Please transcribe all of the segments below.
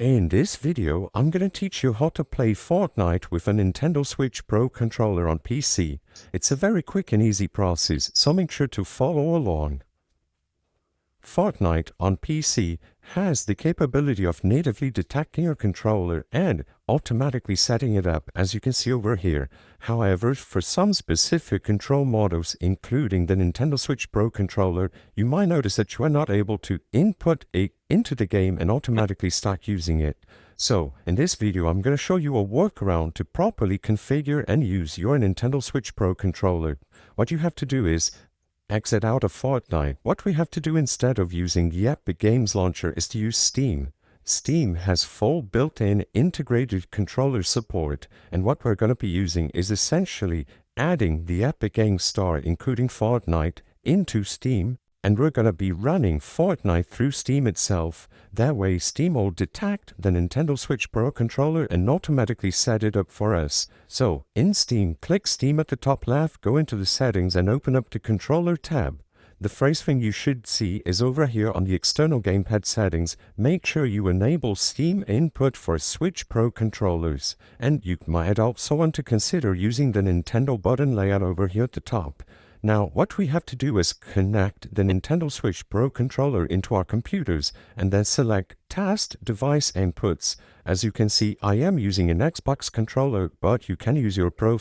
In this video, I'm going to teach you how to play Fortnite with a Nintendo Switch Pro controller on PC. It's a very quick and easy process, so make sure to follow along. Fortnite on PC has the capability of natively detecting your controller and automatically setting it up, as you can see over here. However, for some specific control models, including the Nintendo Switch Pro controller, you might notice that you are not able to input it into the game and automatically start using it. So, in this video, I'm going to show you a workaround to properly configure and use your Nintendo Switch Pro controller. What you have to do is exit out of Fortnite. What we have to do instead of using the Epic Games Launcher is to use Steam. Steam has full built-in integrated controller support, and what we're going to be using is essentially adding the Epic Games Store, including Fortnite, into Steam, and we're going to be running Fortnite through Steam itself. That way, Steam will detect the Nintendo Switch Pro controller and automatically set it up for us. So, in Steam, click Steam at the top left, go into the settings and open up the controller tab. The first thing you should see is over here on the external gamepad settings. Make sure you enable Steam input for Switch Pro controllers. And you might also want to consider using the Nintendo button layout over here at the top. Now, what we have to do is connect the Nintendo Switch Pro controller into our computers and then select Test Device Inputs. As you can see, I am using an Xbox controller, but you can use your Pro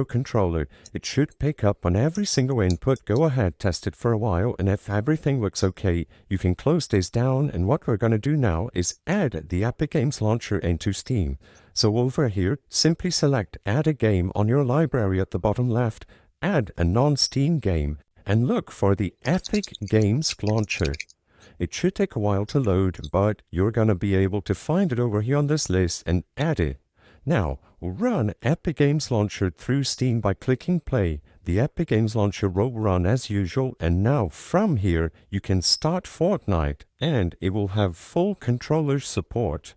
controller. It should pick up on every single input. Go ahead, test it for a while, and if everything looks okay, you can close this down. And what we're going to do now is add the Epic Games Launcher into Steam. So over here, simply select Add a Game on your library at the bottom left, add a non-Steam game, and look for the Epic Games Launcher. It should take a while to load, but you're going to be able to find it over here on this list and add it. Now, run Epic Games Launcher through Steam by clicking play. The Epic Games Launcher will run as usual, and now from here you can start Fortnite and it will have full controller support.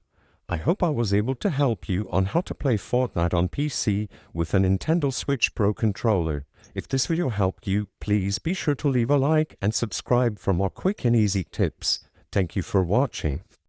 I hope I was able to help you on how to play Fortnite on PC with a Nintendo Switch Pro controller. If this video helped you, please be sure to leave a like and subscribe for more quick and easy tips. Thank you for watching.